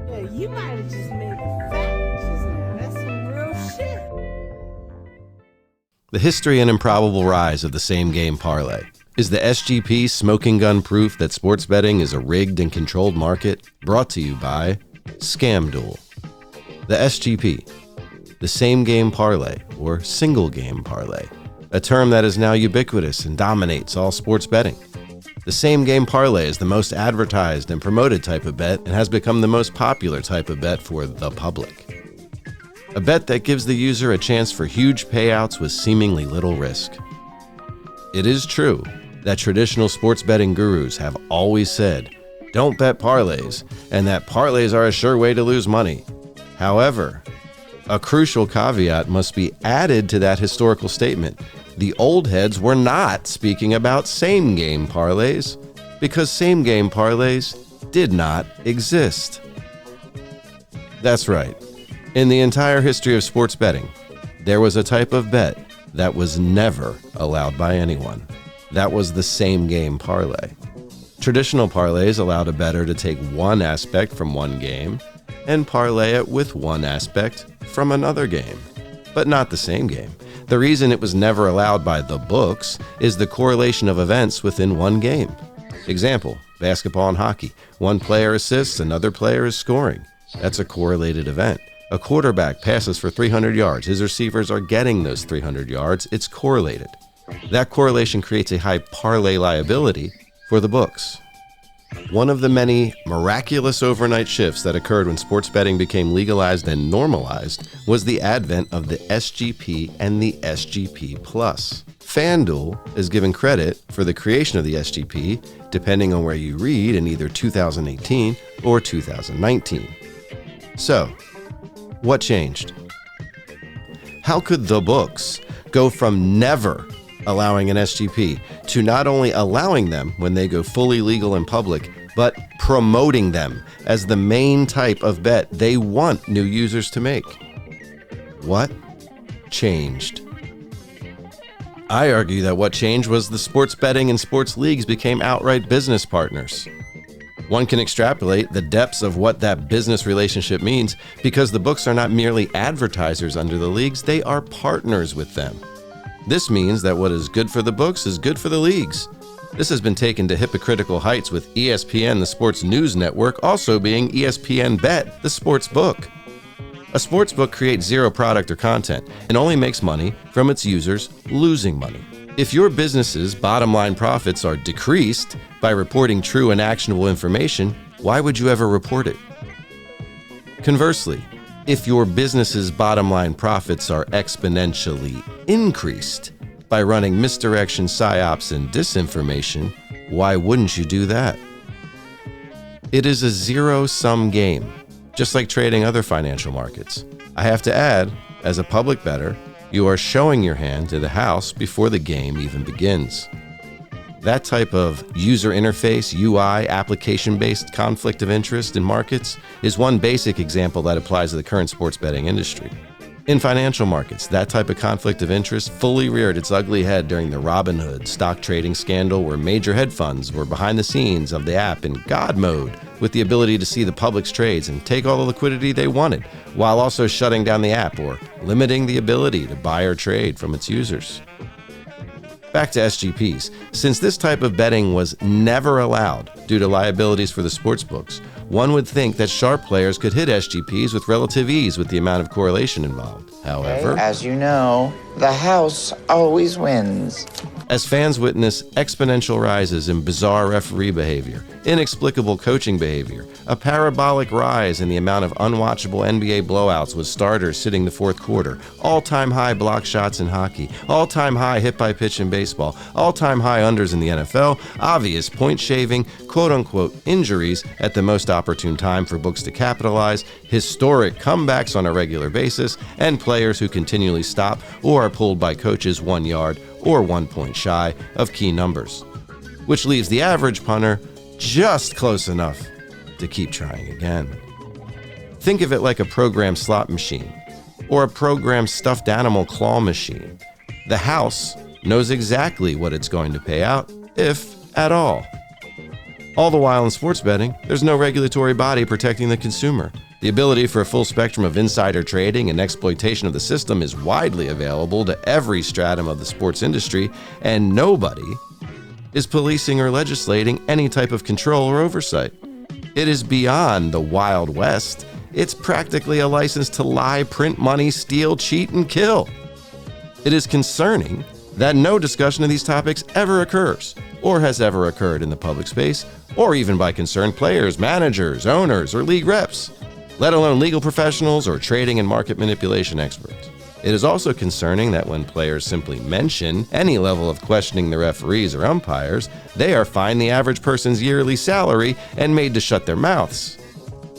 Yeah, you might have just made a fact just now. That's some real shit. The history and improbable rise of the Same Game Parlay. Is the SGP smoking gun proof that sports betting is a rigged and controlled market? Brought to you by ScamDuel. The SGP, the Same Game Parlay, or Single Game Parlay, a term that is now ubiquitous and dominates all sports betting. The Same Game Parlay is the most advertised and promoted type of bet and has become the most popular type of bet for the public. A bet that gives the user a chance for huge payouts with seemingly little risk. It is true that traditional sports betting gurus have always said, don't bet parlays, and that parlays are a sure way to lose money. However, a crucial caveat must be added to that historical statement. The old heads were not speaking about same game parlays because same game parlays did not exist. That's right. In the entire history of sports betting, there was a type of bet that was never allowed by anyone. That was the same game parlay. Traditional parlays allowed a bettor to take one aspect from one game and parlay it with one aspect from another game, but not the same game. The reason it was never allowed by the books is the correlation of events within one game. Example, basketball and hockey. One player assists, another player is scoring. That's a correlated event. A quarterback passes for 300 yards. His receivers are getting those 300 yards. It's correlated. That correlation creates a high parlay liability for the books. One of the many miraculous overnight shifts that occurred when sports betting became legalized and normalized was the advent of the SGP and the SGP+. FanDuel is given credit for the creation of the SGP, depending on where you read, in either 2018 or 2019. So, what changed? How could the books go from never allowing an SGP to not only allowing them when they go fully legal in public, but promoting them as the main type of bet they want new users to make? What changed? I argue that what changed was the sports betting and sports leagues became outright business partners. One can extrapolate the depths of what that business relationship means because the books are not merely advertisers under the leagues, they are partners with them. This means that what is good for the books is good for the leagues. This has been taken to hypocritical heights with ESPN, the sports news network, also being ESPN Bet, the sports book. A sports book creates zero product or content and only makes money from its users losing money. If your business's bottom line profits are decreased by reporting true and actionable information, why would you ever report it? Conversely, if your business's bottom line profits are exponentially increased by running misdirection, psyops, and disinformation, why wouldn't you do that? It is a zero-sum game, just like trading other financial markets. I have to add, as a public bettor, you are showing your hand to the house before the game even begins. That type of user interface, UI, application-based conflict of interest in markets is one basic example that applies to the current sports betting industry. In financial markets, that type of conflict of interest fully reared its ugly head during the Robinhood stock trading scandal, where major hedge funds were behind the scenes of the app in God mode with the ability to see the public's trades and take all the liquidity they wanted, while also shutting down the app or limiting the ability to buy or trade from its users. Back to SGPs. Since this type of betting was never allowed due to liabilities for the sportsbooks, one would think that sharp players could hit SGPs with relative ease with the amount of correlation involved. However, as you know, the house always wins. As fans witness exponential rises in bizarre referee behavior, inexplicable coaching behavior, a parabolic rise in the amount of unwatchable NBA blowouts with starters sitting the fourth quarter, all-time high block shots in hockey, all-time high hit by pitch in baseball, all-time high unders in the NFL, obvious point shaving, quote-unquote injuries at the most opportune time for books to capitalize, historic comebacks on a regular basis, and players who continually stop or are pulled by coaches 1 yard or 1 point shy of key numbers, which leaves the average punter just close enough to keep trying again. Think of it like a programmed slot machine or a programmed stuffed animal claw machine. The house knows exactly what it's going to pay out, if at all. All the while in sports betting, there's no regulatory body protecting the consumer. The ability for a full spectrum of insider trading and exploitation of the system is widely available to every stratum of the sports industry, and nobody is policing or legislating any type of control or oversight. It is beyond the Wild West. It's practically a license to lie, print money, steal, cheat, and kill. It is concerning that no discussion of these topics ever occurs, or has ever occurred in the public space, or even by concerned players, managers, owners, or league reps, let alone legal professionals or trading and market manipulation experts. It is also concerning that when players simply mention any level of questioning the referees or umpires, they are fined the average person's yearly salary and made to shut their mouths.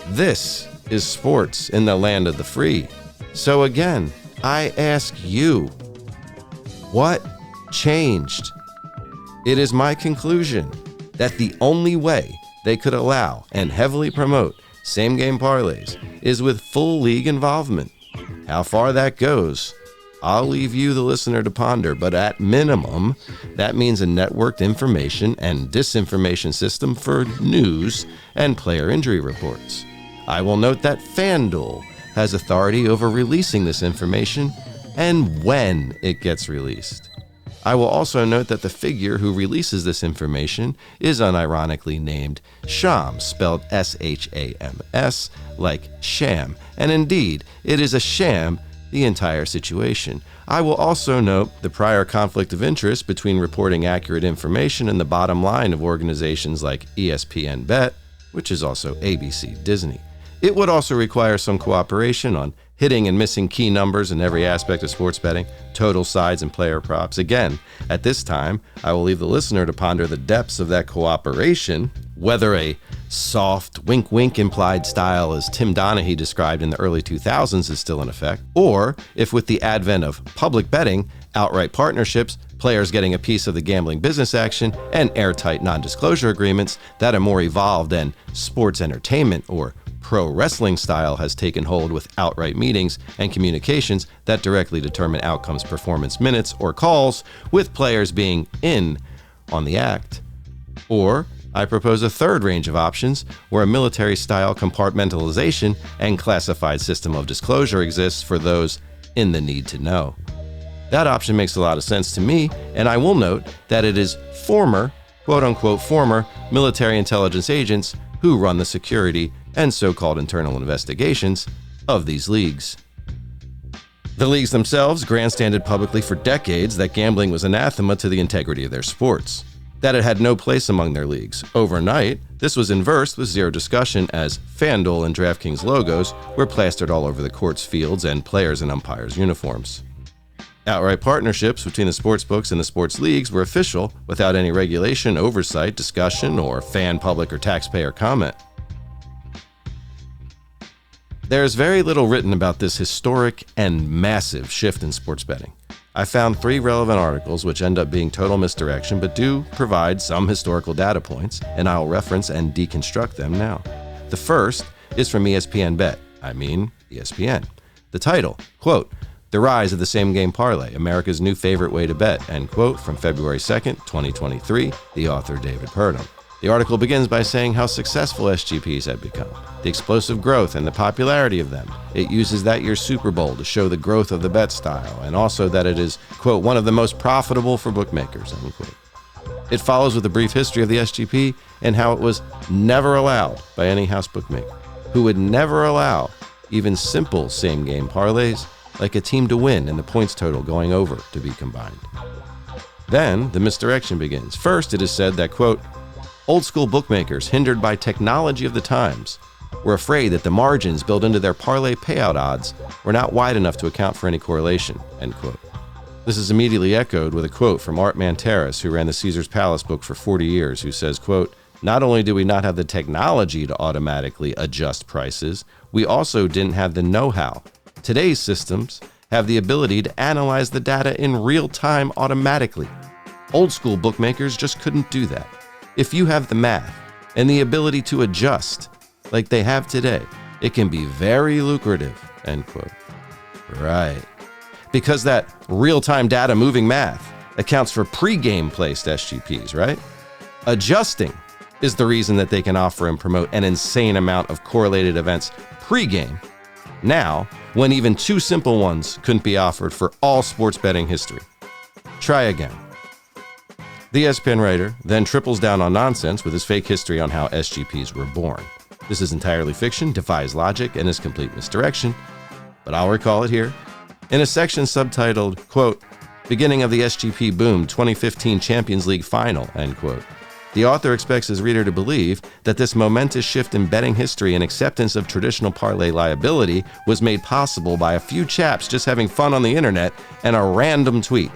This is sports in the land of the free. So again, I ask you, what changed? It is my conclusion that the only way they could allow and heavily promote same game parlays is with full league involvement. How far that goes, I'll leave you, the listener, to ponder, but at minimum, that means a networked information and disinformation system for news and player injury reports. I will note that FanDuel has authority over releasing this information and when it gets released. I will also note that the figure who releases this information is unironically named Shams, spelled S-H-A-M-S, like sham, and indeed, it is a sham, the entire situation. I will also note the prior conflict of interest between reporting accurate information and the bottom line of organizations like ESPN Bet, which is also ABC Disney. It would also require some cooperation on hitting and missing key numbers in every aspect of sports betting, total sides, and player props. Again, at this time, I will leave the listener to ponder the depths of that cooperation, whether a soft wink-wink implied style as Tim Donaghy described in the early 2000s is still in effect, or if with the advent of public betting, outright partnerships, players getting a piece of the gambling business action, and airtight non-disclosure agreements, that a more evolved and sports entertainment or pro wrestling style has taken hold with outright meetings and communications that directly determine outcomes, performance minutes, or calls, with players being in on the act. Or I propose a third range of options where a military-style compartmentalization and classified system of disclosure exists for those in the need to know. That option makes a lot of sense to me, and I will note that it is former, quote-unquote former, military intelligence agents who run the security and so-called internal investigations of these leagues. The leagues themselves grandstanded publicly for decades that gambling was anathema to the integrity of their sports, that it had no place among their leagues. Overnight, this was inversed with zero discussion as FanDuel and DraftKings logos were plastered all over the court's fields and players' and umpires' uniforms. Outright partnerships between the sportsbooks and the sports leagues were official without any regulation, oversight, discussion, or fan, public, or taxpayer comment. There is very little written about this historic and massive shift in sports betting. I found 3 relevant articles which end up being total misdirection but do provide some historical data points, and I'll reference and deconstruct them now. The first is from ESPN ESPN. The title, quote, "The Rise of the Same Game Parlay, America's New Favorite Way to Bet," end quote, from February 2nd, 2023, the author David Purdom. The article begins by saying how successful SGPs have become, the explosive growth and the popularity of them. It uses that year's Super Bowl to show the growth of the bet style, and also that it is, quote, "one of the most profitable for bookmakers," end quote. It follows with a brief history of the SGP and how it was never allowed by any house bookmaker, who would never allow even simple same-game parlays, like a team to win and the points total going over, to be combined. Then the misdirection begins. First, it is said that, quote, "Old school bookmakers, hindered by technology of the times, were afraid that the margins built into their parlay payout odds were not wide enough to account for any correlation," end quote. This is immediately echoed with a quote from Art Manteris, who ran the Caesar's Palace book for 40 years, who says, quote, "Not only do we not have the technology to automatically adjust prices, we also didn't have the know-how. Today's systems have the ability to analyze the data in real time automatically. Old school bookmakers just couldn't do that. If you have the math and the ability to adjust like they have today, it can be very lucrative," end quote. Right. Because that real-time data moving math accounts for pre-game placed SGPs, right? Adjusting is the reason that they can offer and promote an insane amount of correlated events pre-game, now, when even two simple ones couldn't be offered for all sports betting history. Try again. The ESPN writer then triples down on nonsense with his fake history on how SGPs were born. This is entirely fiction, defies logic, and is complete misdirection, but I'll recall it here. In a section subtitled, quote, "Beginning of the SGP Boom 2015 Champions League Final," end quote, the author expects his reader to believe that this momentous shift in betting history and acceptance of traditional parlay liability was made possible by a few chaps just having fun on the internet and a random tweet.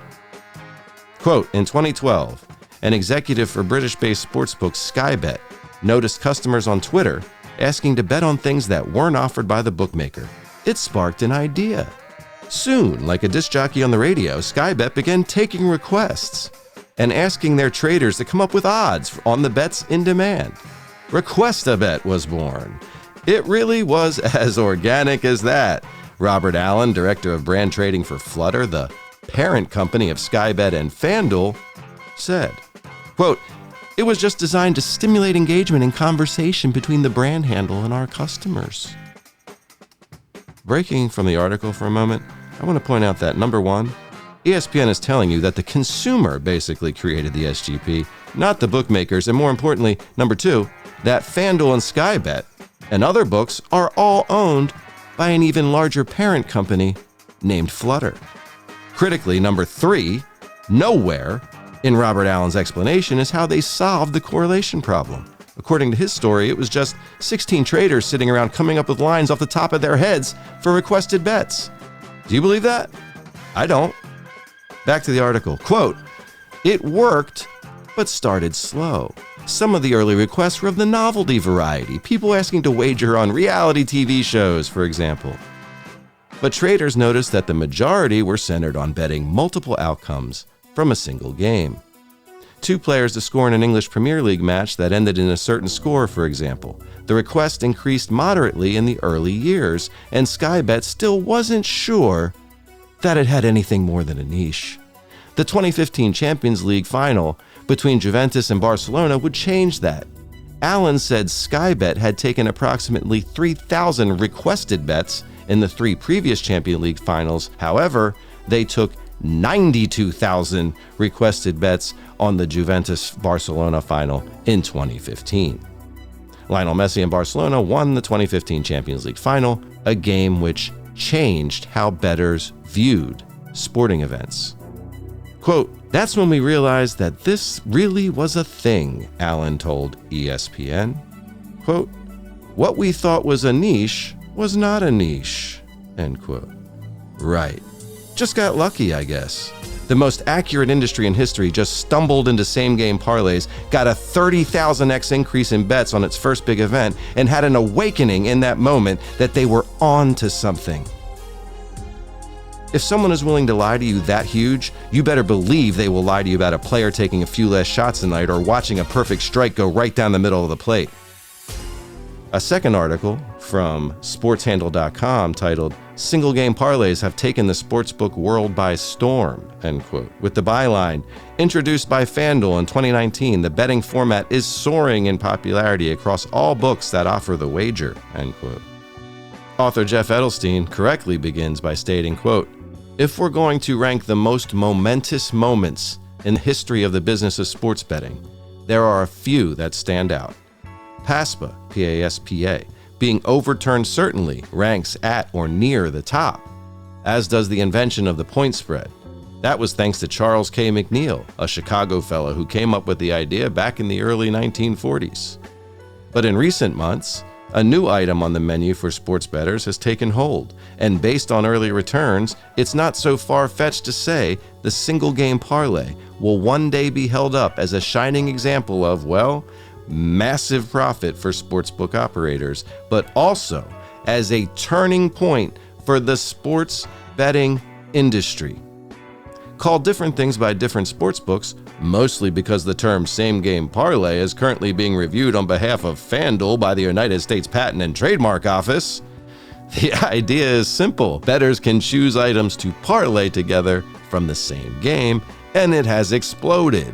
Quote, "In 2012, an executive for British-based sportsbook Skybet noticed customers on Twitter asking to bet on things that weren't offered by the bookmaker. It sparked an idea. Soon, like a disc jockey on the radio, Skybet began taking requests and asking their traders to come up with odds on the bets in demand. Request-a-Bet was born. It really was as organic as that," Robert Allen, director of brand trading for Flutter, the parent company of Skybet and FanDuel, said. Quote, "It was just designed to stimulate engagement and conversation between the brand handle and our customers." Breaking from the article for a moment, I want to point out that, number one, ESPN is telling you that the consumer basically created the SGP, not the bookmakers, and more importantly, number two, that FanDuel and Skybet and other books are all owned by an even larger parent company named Flutter. Critically, number three, nowhere in Robert Allen's explanation is how they solved the correlation problem. According to his story, it was just 16 traders sitting around coming up with lines off the top of their heads for requested bets. Do you believe that? I don't. Back to the article. Quote, "It worked, but started slow. Some of the early requests were of the novelty variety, people asking to wager on reality TV shows, for example. But traders noticed that the majority were centered on betting multiple outcomes from a single game. Two players to score in an English Premier League match that ended in a certain score, for example. The request increased moderately in the early years, and Skybet still wasn't sure that it had anything more than a niche. The 2015 Champions League final between Juventus and Barcelona would change that. Allen said Skybet had taken approximately 3,000 requested bets in the three previous Champions League finals. However, they took 92,000 requested bets on the Juventus-Barcelona final in 2015. Lionel Messi and Barcelona won the 2015 Champions League final, a game which changed how bettors viewed sporting events. Quote, "That's when we realized that this really was a thing," Allen told ESPN. Quote, "What we thought was a niche was not a niche," end quote. Right. Just got lucky, I guess. The most accurate industry in history just stumbled into Same Game Parlays, got a 30,000x increase in bets on its first big event, and had an awakening in that moment that they were on to something. If someone is willing to lie to you that huge, you better believe they will lie to you about a player taking a few less shots tonight or watching a perfect strike go right down the middle of the plate. A second article from sportshandle.com titled, "Single Game Parlays Have Taken the Sportsbook World by Storm," end quote, with the byline, "Introduced by FanDuel in 2019, the betting format is soaring in popularity across all books that offer the wager," end quote. Author Jeff Edelstein correctly begins by stating, quote, "If we're going to rank the most momentous moments in the history of the business of sports betting, there are a few that stand out. PASPA, P-A-S-P-A, being overturned certainly ranks at or near the top, as does the invention of the point spread. That was thanks to Charles K. McNeil, a Chicago fellow who came up with the idea back in the early 1940s. But in recent months, a new item on the menu for sports bettors has taken hold, and based on early returns, it's not so far-fetched to say the single game parlay will one day be held up as a shining example of, well, massive profit for sportsbook operators, but also as a turning point for the sports betting industry. Called different things by different sportsbooks, mostly because the term Same Game Parlay is currently being reviewed on behalf of FanDuel by the United States Patent and Trademark Office. The idea is simple. Bettors can choose items to parlay together from the same game, and it has exploded.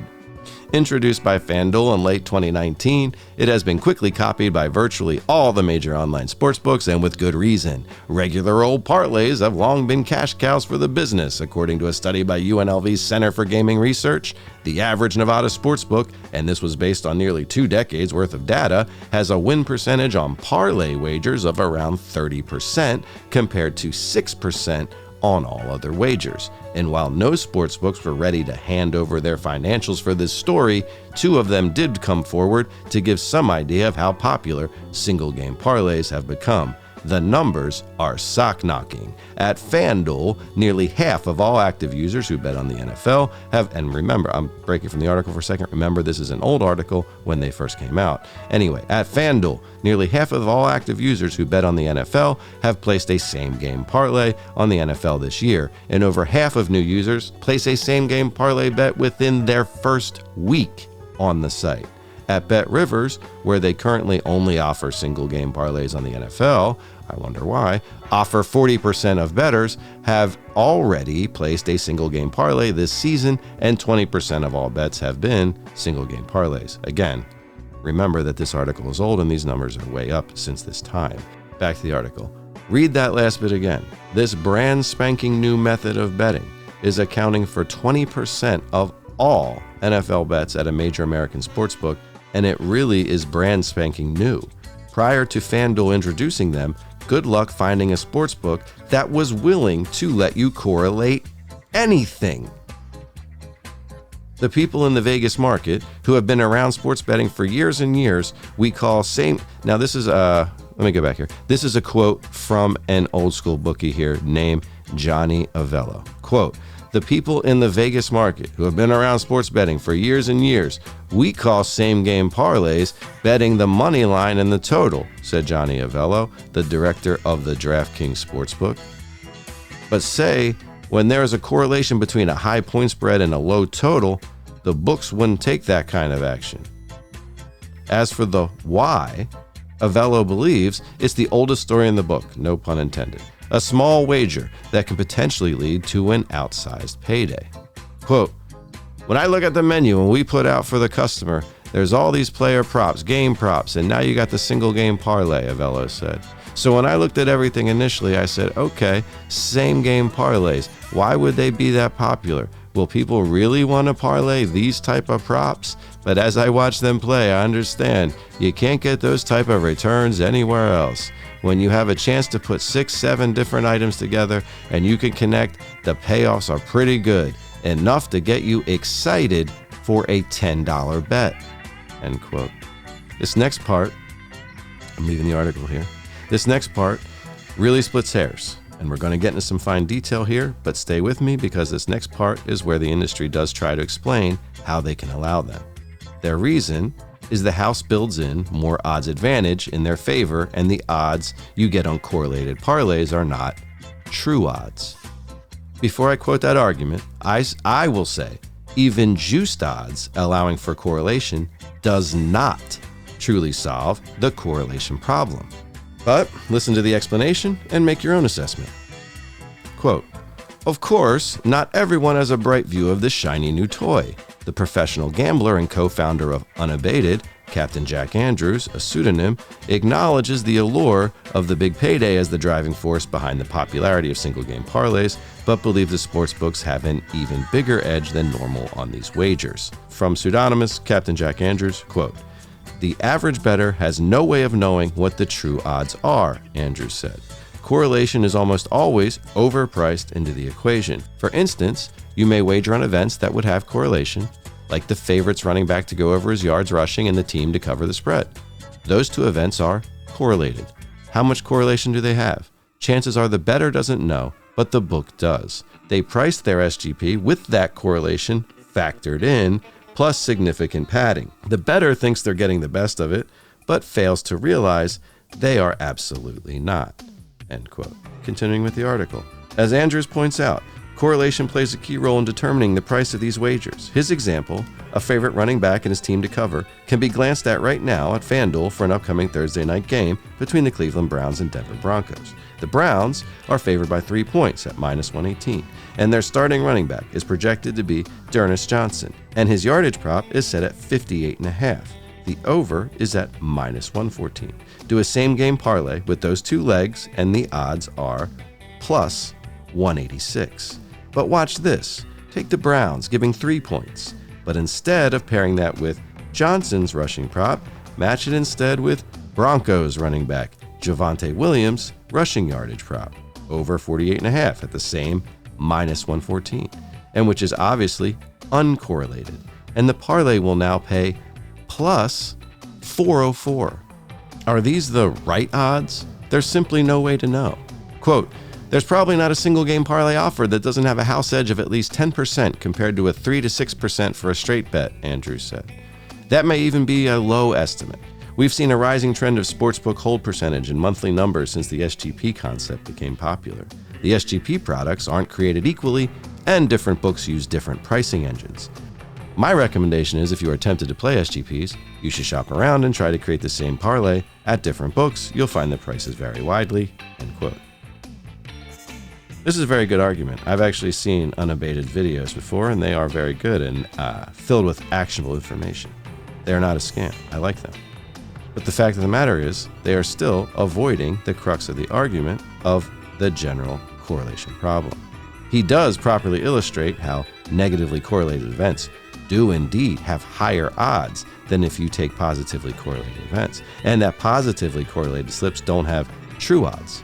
Introduced by FanDuel in late 2019, it has been quickly copied by virtually all the major online sportsbooks, and with good reason. Regular old parlays have long been cash cows for the business, according to a study by UNLV's Center for Gaming Research. The average Nevada sportsbook, and this was based on nearly 2 decades worth of data, has a win percentage on parlay wagers of around 30% compared to 6% on all other wagers. And while no sportsbooks were ready to hand over their financials for this story, 2 of them did come forward to give some idea of how popular single game parlays have become. The numbers are sock-knocking. At FanDuel, nearly half of all active users who bet on the NFL have, and remember, I'm breaking from the article for a second. Remember, this is an old article when they first came out. Anyway, at FanDuel, nearly half of all active users who bet on the NFL have placed a same-game parlay on the NFL this year, and over half of new users place a same-game parlay bet within their first week on the site. At BetRivers, where they currently only offer single-game parlays on the NFL, I wonder why, offer 40% of bettors have already placed a single-game parlay this season, and 20% of all bets have been single-game parlays. Again, remember that this article is old and these numbers are way up since this time. Back to the article. Read that last bit again. This brand spanking new method of betting is accounting for 20% of all NFL bets at a major American sportsbook, and it really is brand spanking new. Prior to FanDuel introducing them, good luck finding a sportsbook that was willing to let you correlate anything. The people in the Vegas market who have been around sports betting for years and years, we call same. Now this is let me go back here. This is a quote from an old school bookie here named Johnny Avello. Quote, "The people in the Vegas market who have been around sports betting for years and years, we call same game parlays betting the money line and the total," said Johnny Avello, the director of the DraftKings Sportsbook. But say, when there is a correlation between a high point spread and a low total, the books wouldn't take that kind of action. As for the why, Avello believes it's the oldest story in the book, no pun intended. A small wager that can potentially lead to an outsized payday. Quote, "When I look at the menu and we put out for the customer, there's all these player props, game props, and now you got the single game parlay," Avello said. "So when I looked at everything initially, I said, okay, same game parlays. Why would they be that popular? Will people really want to parlay these type of props? But as I watch them play, I understand you can't get those type of returns anywhere else. When you have a chance to put 6-7 different items together and you can connect, the payoffs are pretty good, enough to get you excited for a $10 bet." End quote. This next part, I'm leaving the article here. This next part really splits hairs, and we're going to get into some fine detail here, but stay with me because this next part is where the industry does try to explain how they can allow them. Their reason is the house builds in more odds advantage in their favor, and the odds you get on correlated parlays are not true odds. Before I quote that argument, I will say even juiced odds allowing for correlation does not truly solve the correlation problem. But listen to the explanation and make your own assessment. Quote, "Of course, not everyone has a bright view of this shiny new toy. The professional gambler and co-founder of Unabated, Captain Jack Andrews, a pseudonym, acknowledges the allure of the big payday as the driving force behind the popularity of single-game parlays, but believes the sportsbooks have an even bigger edge than normal on these wagers." From pseudonymous Captain Jack Andrews, quote, "The average bettor has no way of knowing what the true odds are," Andrews said. "Correlation is almost always overpriced into the equation. For instance, you may wager on events that would have correlation, like the favorite's running back to go over his yards rushing and the team to cover the spread. Those 2 events are correlated. How much correlation do they have? Chances are the bettor doesn't know, but the book does. They price their SGP with that correlation factored in, plus significant padding. The bettor thinks they're getting the best of it, but fails to realize they are absolutely not." End quote. Continuing with the article. As Andrews points out, correlation plays a key role in determining the price of these wagers. His example, a favorite running back and his team to cover, can be glanced at right now at FanDuel for an upcoming Thursday night game between the Cleveland Browns and Denver Broncos. The Browns are favored by 3 points at minus 118, and their starting running back is projected to be D'Ernest Johnson, and his yardage prop is set at 58.5. The over is at minus 114. Do a same game parlay with those two legs, and the odds are plus 186. But watch this. Take the Browns giving 3 points, but instead of pairing that with Johnson's rushing prop, match it instead with Broncos running back Javonte Williams' rushing yardage prop, over 48.5 at the same minus 114, and which is obviously uncorrelated. And the parlay will now pay plus 404. Are these the right odds? There's simply no way to know. Quote, there's probably not a single game parlay offered that doesn't have a house edge of at least 10% compared to a 3 to 6% for a straight bet, Andrews said. That may even be a low estimate. We've seen a rising trend of sportsbook hold percentage in monthly numbers since the SGP concept became popular. The SGP products aren't created equally, and different books use different pricing engines. My recommendation is if you are tempted to play SGPs, you should shop around and try to create the same parlay at different books. You'll find the prices vary widely, end quote. This is a very good argument. I've actually seen unabated videos before, and they are very good and filled with actionable information. They are not a scam. I like them. But the fact of the matter is, they are still avoiding the crux of the argument of the general correlation problem. He does properly illustrate how negatively correlated events do indeed have higher odds than if you take positively correlated events, and that positively correlated slips don't have true odds.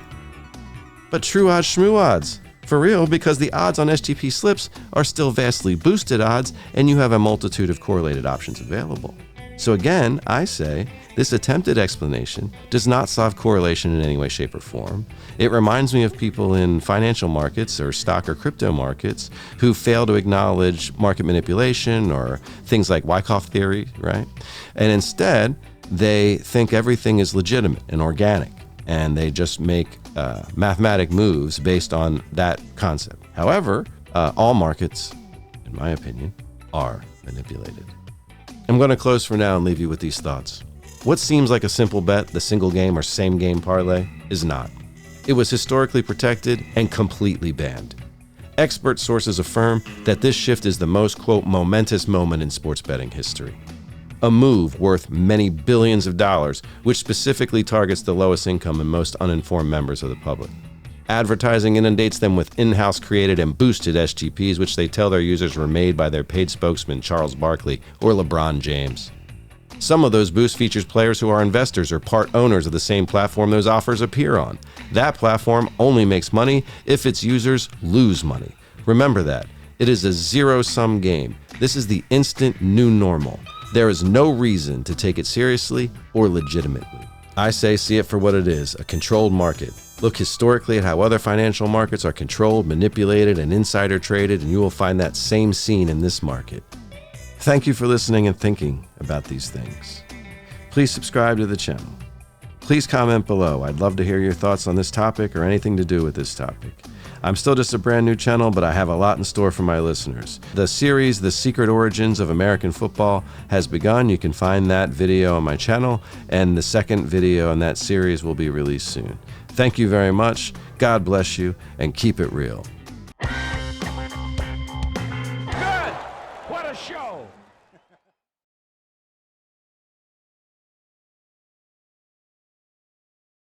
But true odds, shmoo odds, for real, because the odds on SGP slips are still vastly boosted odds, and you have a multitude of correlated options available. So again, I say, this attempted explanation does not solve correlation in any way, shape, or form. It reminds me of people in financial markets or stock or crypto markets who fail to acknowledge market manipulation or things like Wyckoff theory, right? And instead, they think everything is legitimate and organic, and they just make mathematic moves based on that concept. However, all markets, in my opinion, are manipulated. I'm going to close for now and leave you with these thoughts. What seems like a simple bet, the single game or same game parlay, is not. It was historically protected and completely banned. Expert sources affirm that this shift is the most, quote, momentous moment in sports betting history. A move worth many billions of dollars, which specifically targets the lowest income and most uninformed members of the public. Advertising inundates them with in-house created and boosted SGPs, which they tell their users were made by their paid spokesman Charles Barkley or LeBron James. Some of those boosts features players who are investors or part owners of the same platform those offers appear on. That platform only makes money if its users lose money. Remember that. It is a zero-sum game. This is the instant new normal. There is no reason to take it seriously or legitimately. I say see it for what it is, a controlled market. Look historically at how other financial markets are controlled, manipulated, and insider traded, and you will find that same scene in this market. Thank you for listening and thinking about these things. Please subscribe to the channel. Please comment below. I'd love to hear your thoughts on this topic or anything to do with this topic. I'm still just a brand new channel, but I have a lot in store for my listeners. The series, The Secret Origins of American Football, has begun. You can find that video on my channel, and the second video in that series will be released soon. Thank you very much. God bless you, and keep it real. Good! What a show!